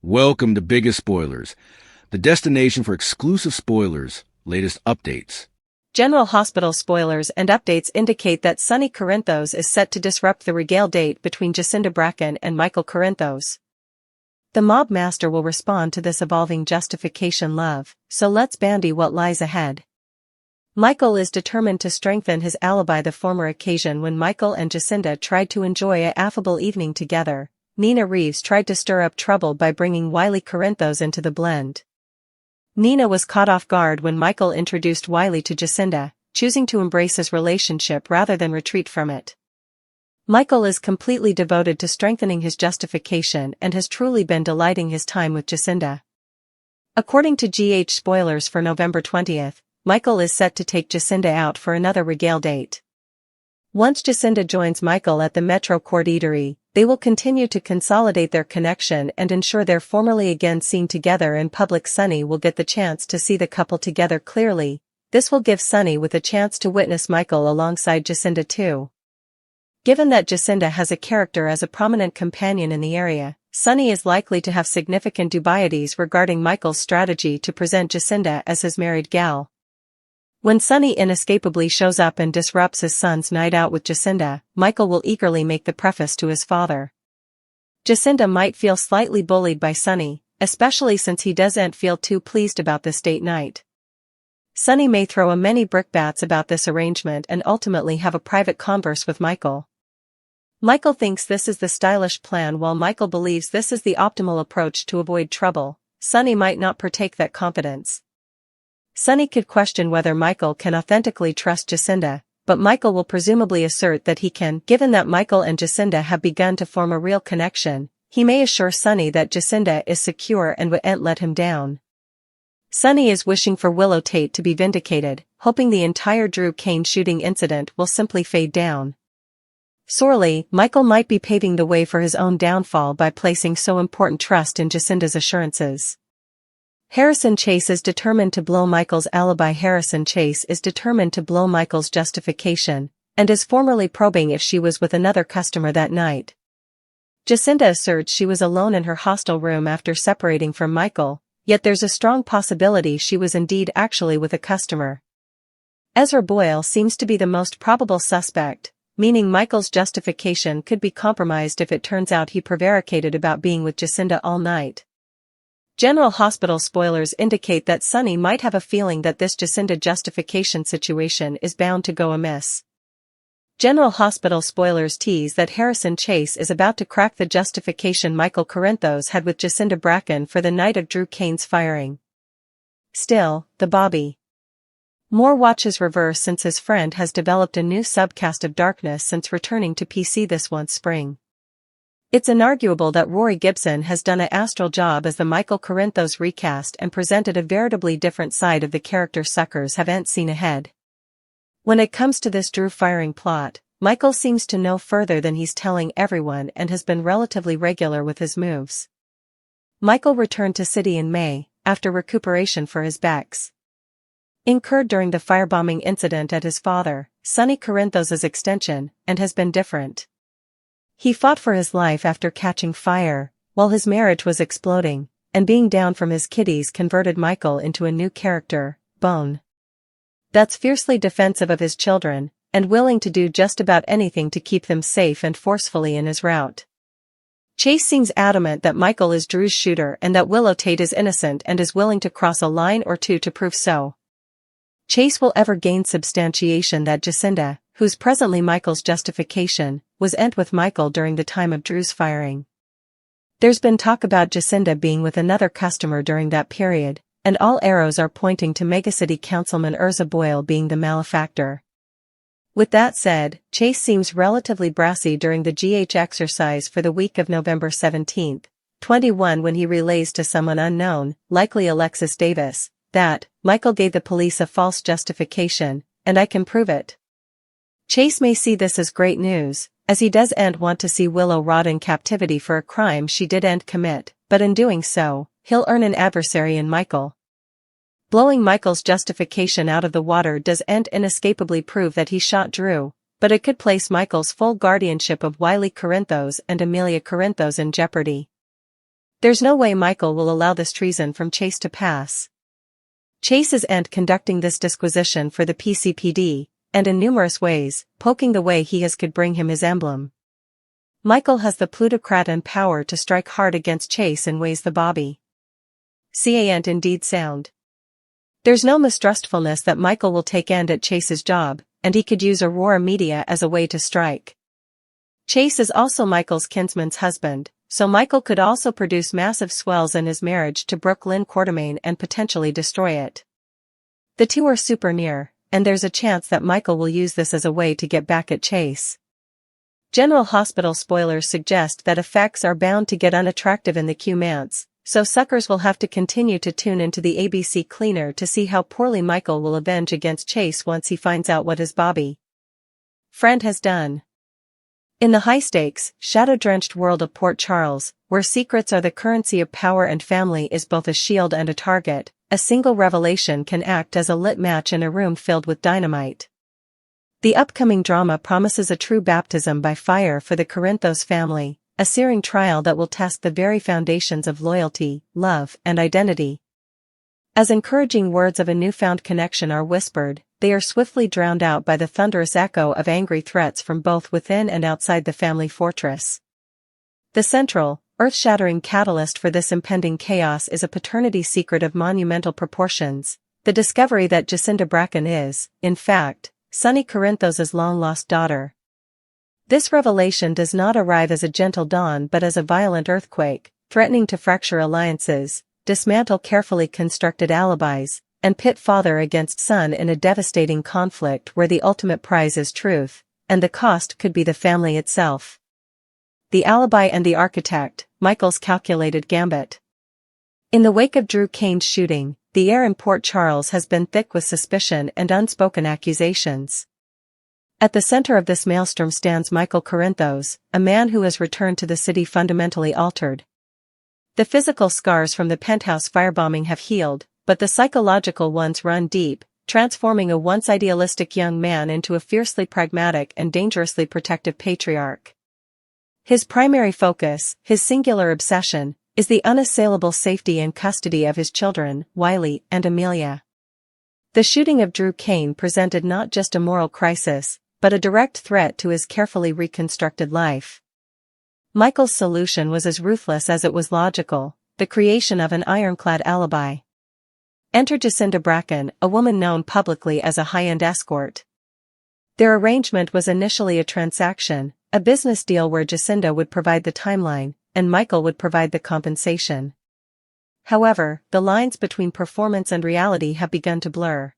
Welcome to Biggest Spoilars, the destination for exclusive spoilers, latest updates. General Hospital spoilers and updates indicate that Sonny Corinthos is set to disrupt the regale date between Jacinda Bracken and Michael Corinthos. The mob master will respond to this evolving justification love, so let's bandy what lies ahead. Michael is determined to strengthen his alibi. The former occasion when Michael and Jacinda tried to enjoy an affable evening together, Nina Reeves tried to stir up trouble by bringing Wiley Corinthos into the blend. Nina was caught off guard when Michael introduced Wiley to Jacinda, choosing to embrace his relationship rather than retreat from it. Michael is completely devoted to strengthening his justification and has truly been delighting his time with Jacinda. According to GH spoilers for November 20th, Michael is set to take Jacinda out for another regale date. Once Jacinda joins Michael at the Metro Court Eatery, they will continue to consolidate their connection and ensure they're formally again seen together in public. Sonny will get the chance to see the couple together clearly. This will give Sonny with a chance to witness Michael alongside Jacinda too. Given that Jacinda has a character as a prominent companion in the area, Sonny is likely to have significant dubieties regarding Michael's strategy to present Jacinda as his married gal. When Sonny inescapably shows up and disrupts his son's night out with Jacinda, Michael will eagerly make the preface to his father. Jacinda might feel slightly bullied by Sonny, especially since he doesn't feel too pleased about this date night. Sonny may throw a many brickbats about this arrangement and ultimately have a private converse with Michael. Michael thinks this is the stylish plan while Michael believes this is the optimal approach to avoid trouble. Sonny might not partake that confidence. Sonny could question whether Michael can authentically trust Jacinda, but Michael will presumably assert that he can. Given that Michael and Jacinda have begun to form a real connection, he may assure Sonny that Jacinda is secure and won't let him down. Sonny is wishing for Willow Tate to be vindicated, hoping the entire Drew Kane shooting incident will simply fade down. Sorely, Michael might be paving the way for his own downfall by placing so important trust in Jacinda's assurances. Harrison Chase is determined to blow Michael's alibi. Harrison Chase is determined to blow Michael's justification, and is formally probing if she was with another customer that night. Jacinda asserts she was alone in her hostel room after separating from Michael, yet there's a strong possibility she was indeed actually with a customer. Ezra Boyle seems to be the most probable suspect, meaning Michael's justification could be compromised if it turns out he prevaricated about being with Jacinda all night. General Hospital spoilers indicate that Sonny might have a feeling that this Jacinda justification situation is bound to go amiss. General Hospital spoilers tease that Harrison Chase is about to crack the justification Michael Corinthos had with Jacinda Bracken for the night of Drew Kane's firing. Still, the Bobby Moore watches reverse since his friend has developed a new subcast of darkness since returning to PC this once spring. It's inarguable that Rory Gibson has done an astral job as the Michael Corinthos recast and presented a veritably different side of the character suckers haven't seen ahead. When it comes to this Drew firing plot, Michael seems to know further than he's telling everyone and has been relatively regular with his moves. Michael returned to City in May, after recuperation for his backs incurred during the firebombing incident at his father, Sonny Corinthos' extension, and has been different. He fought for his life after catching fire, while his marriage was exploding, and being down from his kiddies converted Michael into a new character, Bone. That's fiercely defensive of his children, and willing to do just about anything to keep them safe and forcefully in his route. Chase seems adamant that Michael is Drew's shooter and that Willow Tate is innocent and is willing to cross a line or two to prove so. Chase will ever gain substantiation that Jacinda, who's presently Michael's justification, was with Michael during the time of Drew's firing. There's been talk about Jacinda being with another customer during that period, and all arrows are pointing to Megacity Councilman Ezra Boyle being the malefactor. With that said, Chase seems relatively brassy during the GH exercise for the week of November 17, 21 when he relays to someone unknown, likely Alexis Davis, that Michael gave the police a false justification, and I can prove it. Chase may see this as great news, as he doesn't want to see Willow rot in captivity for a crime she didn't commit, but in doing so, he'll earn an adversary in Michael. Blowing Michael's justification out of the water doesn't inescapably prove that he shot Drew, but it could place Michael's full guardianship of Wiley Corinthos and Amelia Corinthos in jeopardy. There's no way Michael will allow this treason from Chase to pass. Chase is conducting this disquisition for the PCPD, and in numerous ways, poking the way he could bring him his emblem. Michael has the plutocrat and power to strike hard against Chase in ways the Bobby can't indeed sound. There's no mistrustfulness that Michael will take end at Chase's job, and he could use Aurora Media as a way to strike. Chase is also Michael's kinsman's husband, so Michael could also produce massive swells in his marriage to Brooke Lynn Quartermaine and potentially destroy it. The two are super near, and there's a chance that Michael will use this as a way to get back at Chase. General Hospital spoilers suggest that effects are bound to get unattractive in the Q-Mance, so suckers will have to continue to tune into the ABC Cleaner to see how poorly Michael will avenge against Chase once he finds out what his Bobby friend has done. In the high-stakes, shadow-drenched world of Port Charles, where secrets are the currency of power and family is both a shield and a target, a single revelation can act as a lit match in a room filled with dynamite. The upcoming drama promises a true baptism by fire for the Corinthos family, a searing trial that will test the very foundations of loyalty, love, and identity. As encouraging words of a newfound connection are whispered, they are swiftly drowned out by the thunderous echo of angry threats from both within and outside the family fortress. The central, earth-shattering catalyst for this impending chaos is a paternity secret of monumental proportions, the discovery that Jacinda Bracken is, in fact, Sonny Corinthos' long-lost daughter. This revelation does not arrive as a gentle dawn but as a violent earthquake, threatening to fracture alliances, dismantle carefully constructed alibis, and pit father against son in a devastating conflict where the ultimate prize is truth, and the cost could be the family itself. The alibi and the architect, Michael's calculated gambit. In the wake of Drew Kane's shooting, the air in Port Charles has been thick with suspicion and unspoken accusations. At the center of this maelstrom stands Michael Corinthos, a man who has returned to the city fundamentally altered. The physical scars from the penthouse firebombing have healed, but the psychological ones run deep, transforming a once idealistic young man into a fiercely pragmatic and dangerously protective patriarch. His primary focus, his singular obsession, is the unassailable safety and custody of his children, Wiley and Amelia. The shooting of Drew Kane presented not just a moral crisis, but a direct threat to his carefully reconstructed life. Michael's solution was as ruthless as it was logical, the creation of an ironclad alibi. Enter Jacinda Bracken, a woman known publicly as a high-end escort. Their arrangement was initially a transaction, a business deal where Jacinda would provide the timeline, and Michael would provide the compensation. However, the lines between performance and reality have begun to blur.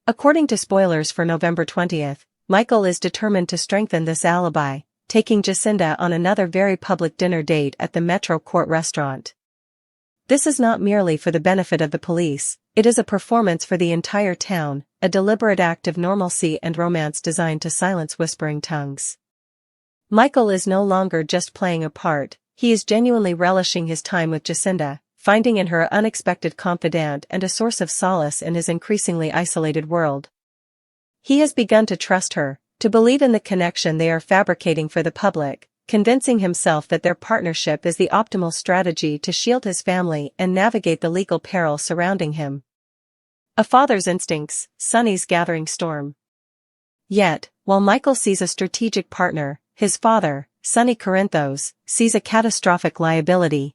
According to spoilers for November 20th, Michael is determined to strengthen this alibi, taking Jacinda on another very public dinner date at the Metro Court restaurant. This is not merely for the benefit of the police, it is a performance for the entire town, a deliberate act of normalcy and romance designed to silence whispering tongues. Michael is no longer just playing a part, he is genuinely relishing his time with Jacinda, finding in her an unexpected confidant and a source of solace in his increasingly isolated world. He has begun to trust her, to believe in the connection they are fabricating for the public, convincing himself that their partnership is the optimal strategy to shield his family and navigate the legal peril surrounding him. A father's instincts, Sonny's gathering storm. Yet, while Michael sees a strategic partner, his father, Sonny Corinthos, sees a catastrophic liability.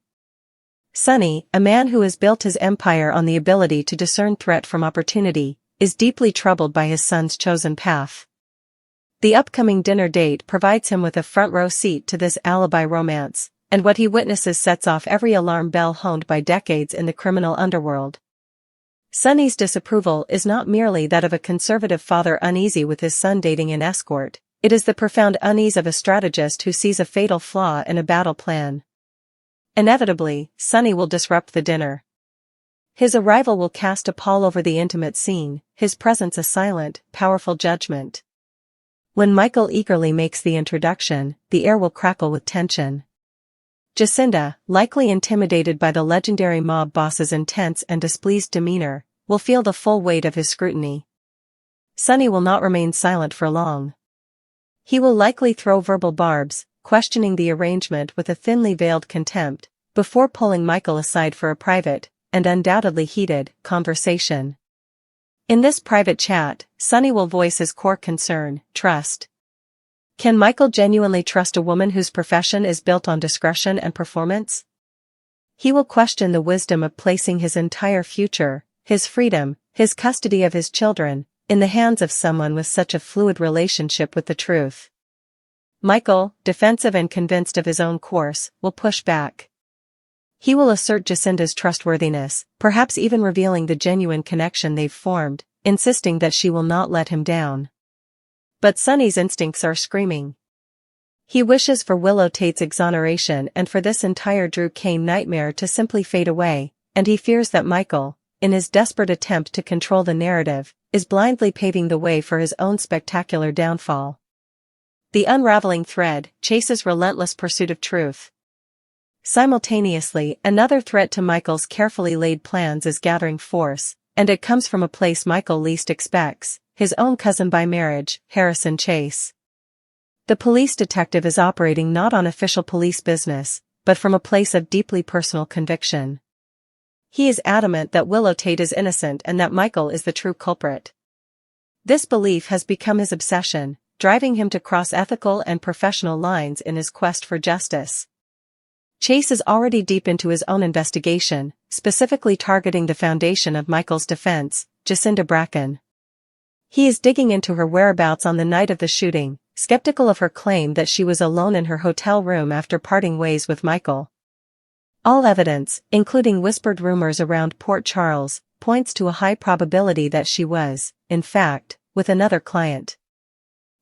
Sonny, a man who has built his empire on the ability to discern threat from opportunity, is deeply troubled by his son's chosen path. The upcoming dinner date provides him with a front-row seat to this alibi romance, and what he witnesses sets off every alarm bell honed by decades in the criminal underworld. Sonny's disapproval is not merely that of a conservative father uneasy with his son dating an escort, it is the profound unease of a strategist who sees a fatal flaw in a battle plan. Inevitably, Sonny will disrupt the dinner. His arrival will cast a pall over the intimate scene, his presence a silent, powerful judgment. When Michael eagerly makes the introduction, the air will crackle with tension. Jacinda, likely intimidated by the legendary mob boss's intense and displeased demeanor, will feel the full weight of his scrutiny. Sonny will not remain silent for long. He will likely throw verbal barbs, questioning the arrangement with a thinly veiled contempt, before pulling Michael aside for a private, and undoubtedly heated, conversation. In this private chat, Sonny will voice his core concern: trust. Can Michael genuinely trust a woman whose profession is built on discretion and performance? He will question the wisdom of placing his entire future, his freedom, his custody of his children, in the hands of someone with such a fluid relationship with the truth. Michael, defensive and convinced of his own course, will push back. He will assert Jacinda's trustworthiness, perhaps even revealing the genuine connection they've formed, insisting that she will not let him down. But Sonny's instincts are screaming. He wishes for Willow Tate's exoneration and for this entire Drew Kane nightmare to simply fade away, and he fears that Michael, in his desperate attempt to control the narrative, is blindly paving the way for his own spectacular downfall. The unraveling thread: Chase's relentless pursuit of truth. Simultaneously, another threat to Michael's carefully laid plans is gathering force, and it comes from a place Michael least expects: his own cousin by marriage, Harrison Chase. The police detective is operating not on official police business, but from a place of deeply personal conviction. He is adamant that Willow Tate is innocent and that Michael is the true culprit. This belief has become his obsession, driving him to cross ethical and professional lines in his quest for justice. Chase is already deep into his own investigation, specifically targeting the foundation of Michael's defense, Jacinda Bracken. He is digging into her whereabouts on the night of the shooting, skeptical of her claim that she was alone in her hotel room after parting ways with Michael. All evidence, including whispered rumors around Port Charles, points to a high probability that she was, in fact, with another client.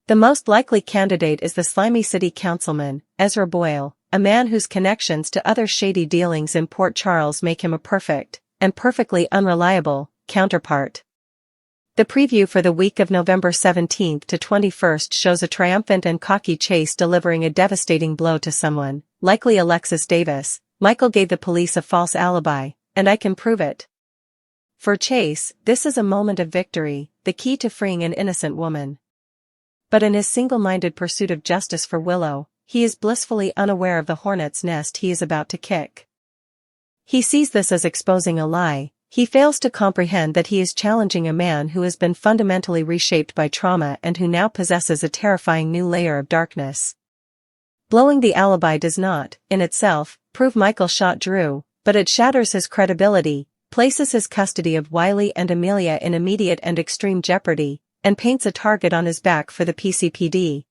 The most likely candidate is the slimy city councilman, Ezra Boyle, a man whose connections to other shady dealings in Port Charles make him a perfect, and perfectly unreliable, counterpart. The preview for the week of November 17th to 21st shows a triumphant and cocky Chase delivering a devastating blow to someone, likely Alexis Davis. Michael gave the police a false alibi, and I can prove it. For Chase, this is a moment of victory, the key to freeing an innocent woman. But in his single-minded pursuit of justice for Willow, he is blissfully unaware of the hornet's nest he is about to kick. He sees this as exposing a lie. He fails to comprehend that he is challenging a man who has been fundamentally reshaped by trauma and who now possesses a terrifying new layer of darkness. Blowing the alibi does not, in itself, prove Michael shot Drew, but it shatters his credibility, places his custody of Wiley and Amelia in immediate and extreme jeopardy, and paints a target on his back for the PCPD.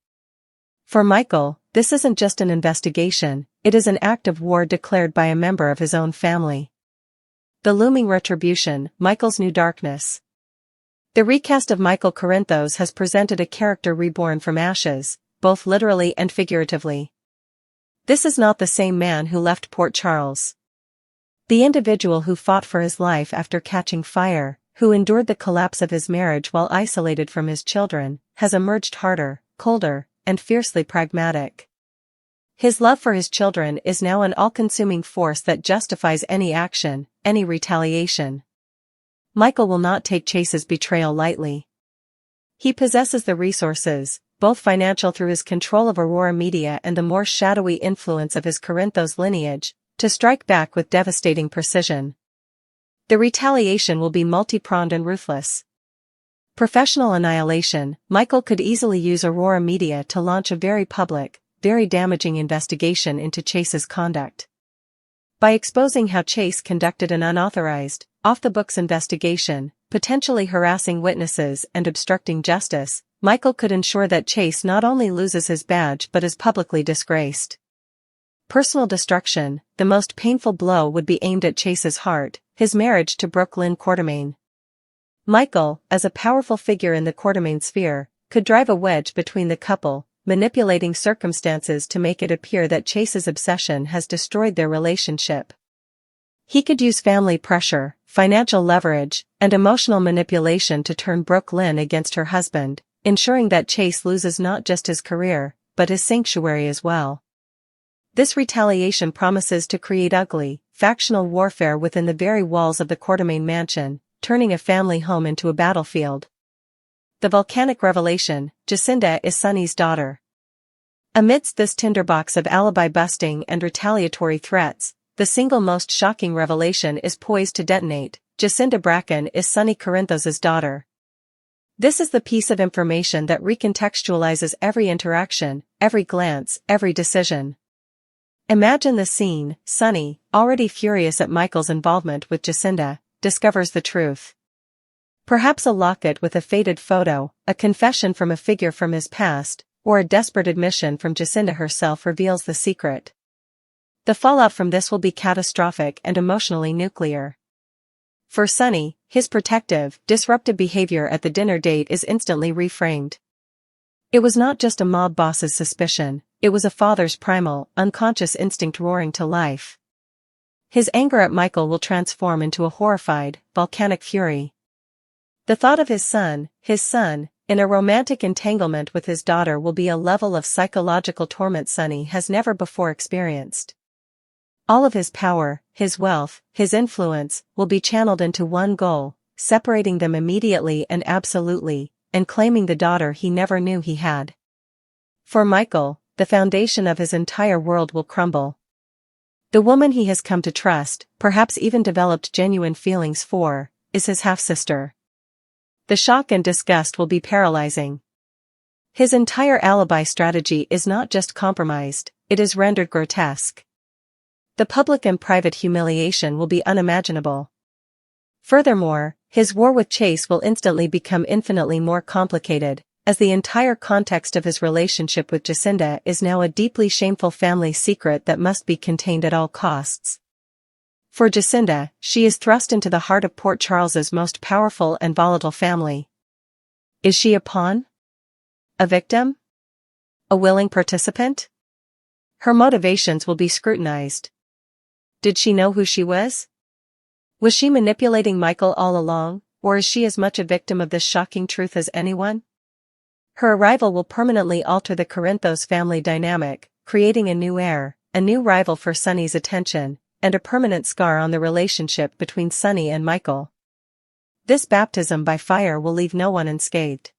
For Michael, this isn't just an investigation, it is an act of war declared by a member of his own family. The looming retribution: Michael's new darkness. The recast of Michael Corinthos has presented a character reborn from ashes, both literally and figuratively. This is not the same man who left Port Charles. The individual who fought for his life after catching fire, who endured the collapse of his marriage while isolated from his children, has emerged harder, colder, and fiercely pragmatic. His love for his children is now an all-consuming force that justifies any action, any retaliation. Michael will not take Chase's betrayal lightly. He possesses the resources, both financial through his control of Aurora Media and the more shadowy influence of his Corinthos lineage, to strike back with devastating precision. The retaliation will be multi-pronged and ruthless. Professional annihilation: Michael could easily use Aurora Media to launch a very public, very damaging investigation into Chase's conduct. By exposing how Chase conducted an unauthorized, off-the-books investigation, potentially harassing witnesses and obstructing justice, Michael could ensure that Chase not only loses his badge but is publicly disgraced. Personal destruction: the most painful blow would be aimed at Chase's heart, his marriage to Brooke Lynn Quartermaine. Michael, as a powerful figure in the Quartermaine sphere, could drive a wedge between the couple, manipulating circumstances to make it appear that Chase's obsession has destroyed their relationship. He could use family pressure, financial leverage, and emotional manipulation to turn Brooke Lynn against her husband, ensuring that Chase loses not just his career, but his sanctuary as well. This retaliation promises to create ugly, factional warfare within the very walls of the Quartermaine mansion, turning a family home into a battlefield. The volcanic revelation: Jacinda is Sonny's daughter. Amidst this tinderbox of alibi busting and retaliatory threats, the single most shocking revelation is poised to detonate. Jacinda Bracken is Sonny Corinthos' daughter. This is the piece of information that recontextualizes every interaction, every glance, every decision. Imagine the scene. Sonny, already furious at Michael's involvement with Jacinda, discovers the truth. Perhaps a locket with a faded photo, a confession from a figure from his past, or a desperate admission from Jacinda herself reveals the secret. The fallout from this will be catastrophic and emotionally nuclear. For Sonny, his protective, disruptive behavior at the dinner date is instantly reframed. It was not just a mob boss's suspicion, it was a father's primal, unconscious instinct roaring to life. His anger at Michael will transform into a horrified, volcanic fury. The thought of his son, in a romantic entanglement with his daughter will be a level of psychological torment Sonny has never before experienced. All of his power, his wealth, his influence, will be channeled into one goal, separating them immediately and absolutely, and claiming the daughter he never knew he had. For Michael, the foundation of his entire world will crumble. The woman he has come to trust, perhaps even developed genuine feelings for, is his half-sister. The shock and disgust will be paralyzing. His entire alibi strategy is not just compromised, it is rendered grotesque. The public and private humiliation will be unimaginable. Furthermore, his war with Chase will instantly become infinitely more complicated, as the entire context of his relationship with Jacinda is now a deeply shameful family secret that must be contained at all costs. For Jacinda, she is thrust into the heart of Port Charles's most powerful and volatile family. Is she a pawn? A victim? A willing participant? Her motivations will be scrutinized. Did she know who she was? Was she manipulating Michael all along, or is she as much a victim of this shocking truth as anyone? Her arrival will permanently alter the Corinthos family dynamic, creating a new heir, a new rival for Sonny's attention, and a permanent scar on the relationship between Sonny and Michael. This baptism by fire will leave no one unscathed.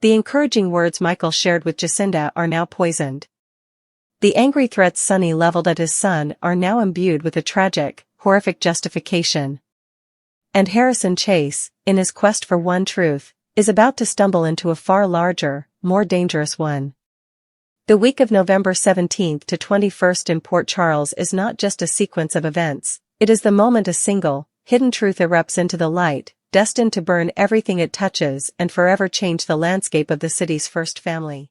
The encouraging words Michael shared with Jacinda are now poisoned. The angry threats Sonny leveled at his son are now imbued with a tragic, horrific justification. And Harrison Chase, in his quest for one truth, is about to stumble into a far larger, more dangerous one. The week of November 17th to 21st in Port Charles is not just a sequence of events, it is the moment a single, hidden truth erupts into the light, destined to burn everything it touches and forever change the landscape of the city's first family.